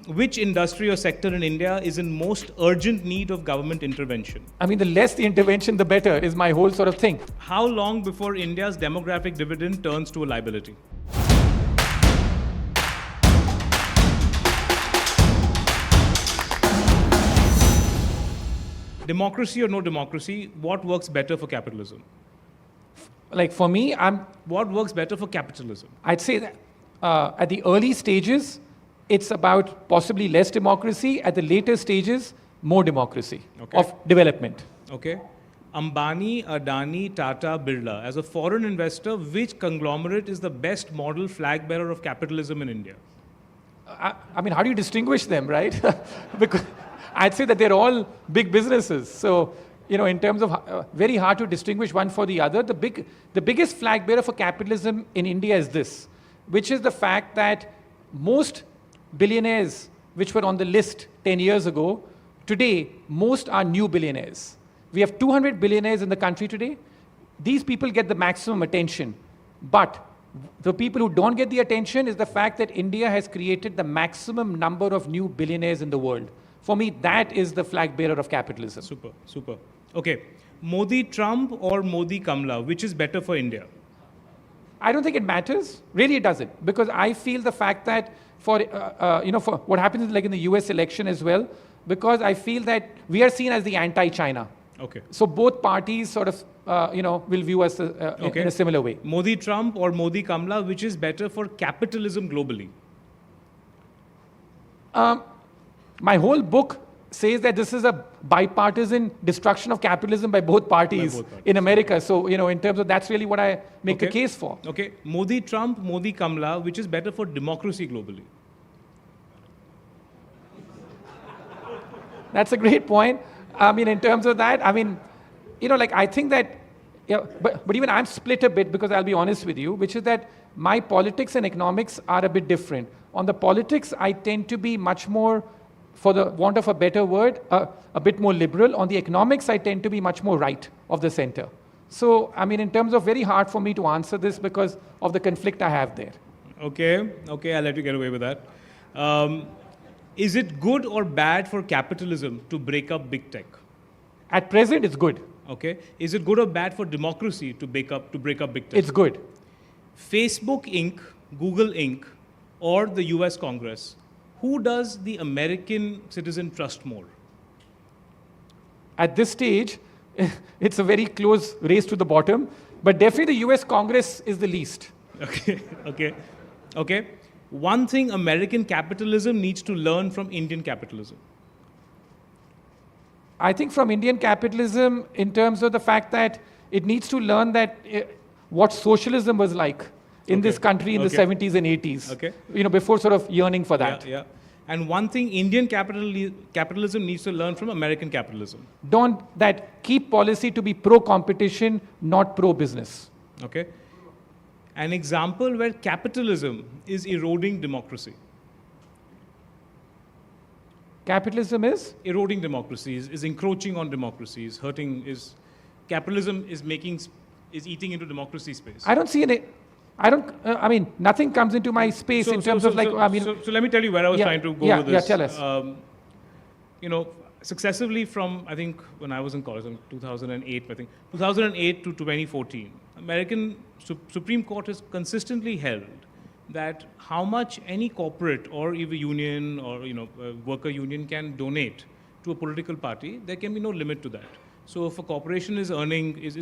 Which industry or sector in India is in most urgent need of government intervention? I mean, the less the intervention, the better is my whole sort of thing. How long before India's demographic dividend turns to a liability? Democracy or no democracy, what works better for capitalism? Like for me, What works better for capitalism? I'd say that at the early stages, it's about possibly less democracy. At the later stages, more democracy of development. Okay. Ambani, Adani, Tata, Birla. As a foreign investor, which conglomerate is the best model flag bearer of capitalism in India? I mean, how do you distinguish them, right? Because I'd say that they're all big businesses. So, in terms of very hard to distinguish one for the other, the biggest flag bearer for capitalism in India is this, which is the fact that most billionaires which were on the list 10 years ago, today, most are new billionaires. We have 200 billionaires in the country today. These people get the maximum attention. But the people who don't get the attention is the fact that India has created the maximum number of new billionaires in the world. For me, that is the flag bearer of capitalism. Super, super. Okay. Modi Trump or Modi Kamla, which is better for India? I don't think it matters. Really, it doesn't. Because I feel the fact that for what happens like in the US election as well, because I feel that we are seen as the anti-China. Okay. So both parties sort of, will view us in a similar way. Modi Trump or Modi Kamla, which is better for capitalism globally? My whole book says that this is a bipartisan destruction of capitalism by both parties, in America. So, in terms of that's really what I make the case for. Okay. Modi Trump, Modi Kamla, which is better for democracy globally? That's a great point. I mean, in terms of that, I mean, I think that, but even I'm split a bit because I'll be honest with you, which is that my politics and economics are a bit different. On the politics, I tend to be much more, for the want of a better word, a bit more liberal. On the economics, I tend to be much more right of the center. So, I mean, in terms of very hard for me to answer this because of the conflict I have there. Okay, I'll let you get away with that. Is it good or bad for capitalism to break up big tech? At present, it's good. Okay. Is it good or bad for democracy to break up big tech? It's good. Facebook Inc., Google Inc., or the US Congress, who does the American citizen trust more? At this stage, it's a very close race to the bottom, but definitely the US Congress is the least. Okay. One thing American capitalism needs to learn from Indian capitalism. I think from Indian capitalism, in terms of the fact that it needs to learn that what socialism was like in this country in the 70s and 80s. Okay. Before sort of yearning for that. Yeah. And one thing Indian capitalism needs to learn from American capitalism. Keep policy to be pro-competition, not pro-business. Okay. An example where capitalism is eroding democracy. Capitalism is? Eroding democracy, is encroaching on democracy, is hurting, capitalism is eating into democracy space. I don't see any. I mean, nothing comes into my space in terms of like, So let me tell you where I was trying to go with this. Yeah, tell us. Successively from, I think, when I was in college, 2008, 2008 to 2014, American Supreme Court has consistently held that how much any corporate or even union or, worker union can donate to a political party, there can be no limit to that. So if a corporation is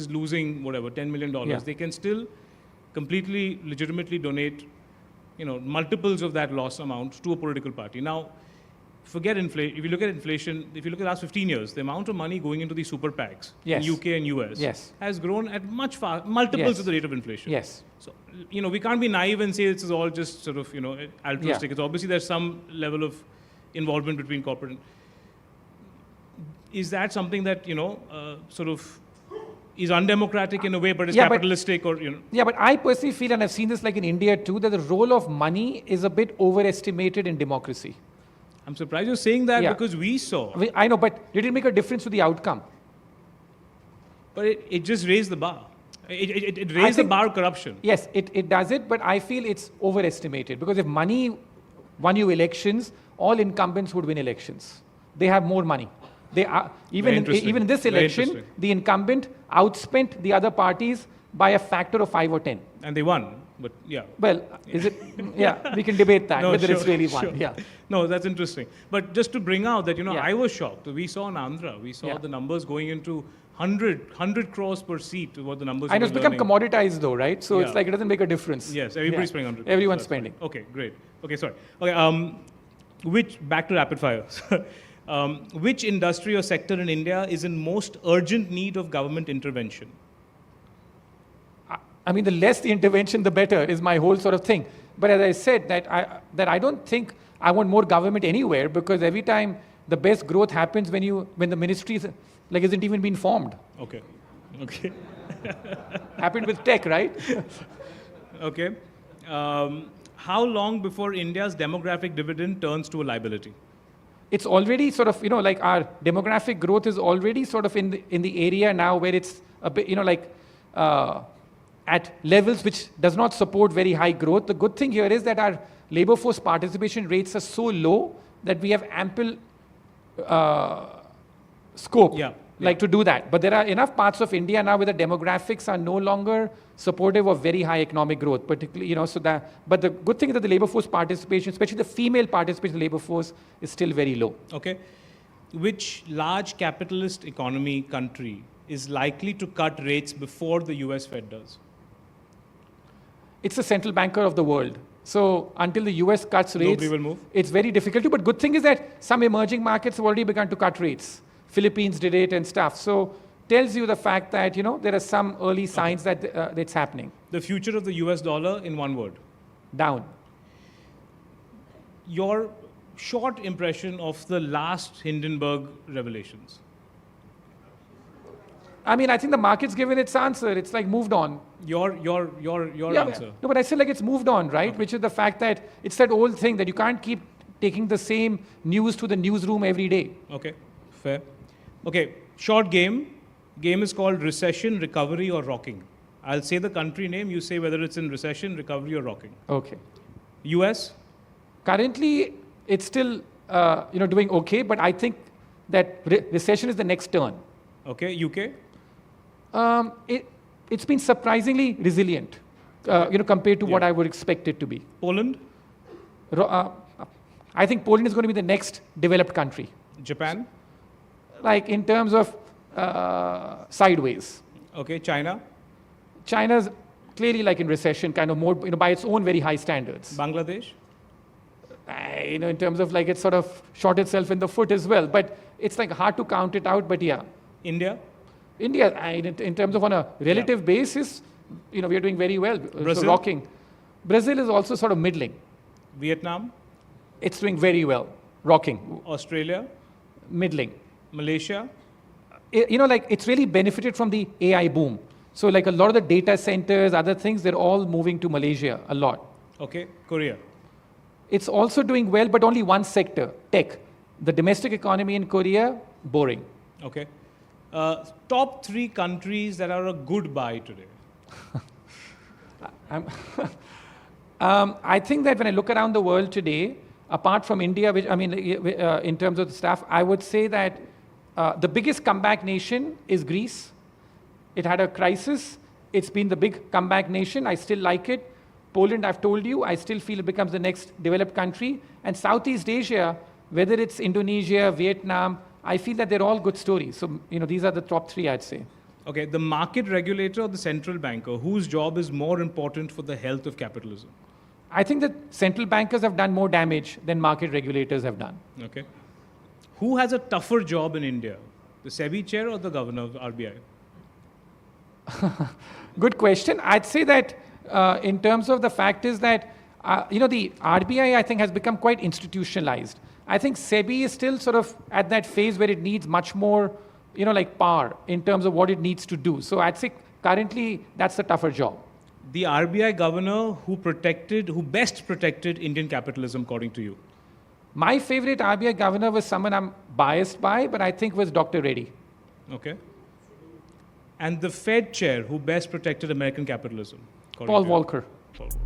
losing whatever, $10 million, they can still completely legitimately donate, multiples of that loss amount to a political party. Now, forget inflation. If you look at inflation, if you look at the last 15 years, the amount of money going into these super PACs in UK and US has grown at multiples of the rate of inflation. Yes. So, we can't be naive and say this is all just sort of, altruistic. It's obviously there's some level of involvement between corporate. Is that something that, sort of is undemocratic in a way, but is capitalistic Yeah, but I personally feel, and I've seen this like in India too, that the role of money is a bit overestimated in democracy. I'm surprised you're saying that because we saw. I know, but did it make a difference to the outcome? But it just raised the bar. It raised the bar of corruption. Yes, it does it, but I feel it's overestimated because if money won you elections all incumbents would win elections. They have more money. They are, even in this election, the incumbent outspent the other parties by a factor of 5 or 10. And they won, but yeah. Well, is it? Yeah, we can debate that, whether it's really won. Yeah. No, that's interesting. But just to bring out that, Yeah. I was shocked. We saw in Andhra, we saw the numbers going into 100 crores per seat, what the numbers I know it's were become learning. commoditized though, right? So Yeah. it's like it doesn't make a difference. Yes, everybody's spending 100. Everyone's So that's spending. fine. Okay, great. Okay, sorry. Okay, back to rapid fire. Which industry or sector in India is in most urgent need of government intervention? I mean, the less the intervention, the better is my whole sort of thing. But as I said, that I don't think I want more government anywhere, because every time the best growth happens when the ministry isn't even been formed. Okay. Happened with tech, right? Okay. How long before India's demographic dividend turns to a liability? It's already sort of, like our demographic growth is already sort of in the area now where it's a bit, at levels which does not support very high growth. The good thing here is that our labor force participation rates are so low that we have ample scope to do that. But there are enough parts of India now where the demographics are no longer supportive of very high economic growth, particularly, but the good thing is that the labor force participation, especially the female participation in the labor force, is still very low. Okay. Which large capitalist economy country is likely to cut rates before the US Fed does? It's the central banker of the world. So until the US cuts rates, nobody will move. It's very difficult to. But good thing is that some emerging markets have already begun to cut rates. Philippines did it and stuff. So tells you the fact that there are some early signs that it's happening. The future of the US dollar in one word. Down. Your short impression of the last Hindenburg revelations. I mean, I think the market's given its answer. It's like moved on. Your answer. No, but I feel like it's moved on, right? Okay. Which is the fact that it's that old thing that you can't keep taking the same news to the newsroom every day. Okay, fair. Okay, short game. Game is called Recession, Recovery, or Rocking. I'll say the country name. You say whether it's in recession, recovery, or rocking. Okay. US? Currently, it's still doing okay, but I think that recession is the next turn. Okay, UK? It's been surprisingly resilient, compared to what I would expect it to be. Poland? I think Poland is going to be the next developed country. Japan? Like in terms of sideways. Okay, China? China's clearly like in recession, kind of more, by its own very high standards. Bangladesh? In terms of like it sort of shot itself in the foot as well. But it's like hard to count it out, but yeah. India? India, in terms of on a relative basis, we are doing very well. Brazil? So rocking. Brazil is also sort of middling. Vietnam? It's doing very well. Rocking. Australia? Middling. Malaysia? It's really benefited from the AI boom. So like a lot of the data centers, other things, they're all moving to Malaysia a lot. Okay, Korea? It's also doing well, but only one sector, tech. The domestic economy in Korea, boring. Okay. Top 3 countries that are a good buy today. I think that when I look around the world today, apart from India, which in terms of the stuff, I would say that the biggest comeback nation is Greece. It had a crisis. It's been the big comeback nation. I still like it. Poland, I've told you, I still feel it becomes the next developed country. And Southeast Asia, whether it's Indonesia, Vietnam, I feel that they're all good stories. So, these are the top 3, I'd say. Okay, the market regulator or the central banker, whose job is more important for the health of capitalism? I think that central bankers have done more damage than market regulators have done. Okay. Who has a tougher job in India? The SEBI chair or the governor of RBI? Good question. I'd say that in terms of the fact is that, the RBI, I think, has become quite institutionalized. I think SEBI is still sort of at that phase where it needs much more, power in terms of what it needs to do. So I'd say currently that's the tougher job. The RBI governor who best protected Indian capitalism, according to you? My favorite RBI governor was someone I'm biased by, but I think was Dr. Reddy. Okay. And the Fed chair who best protected American capitalism? Paul Volcker. Paul Volcker.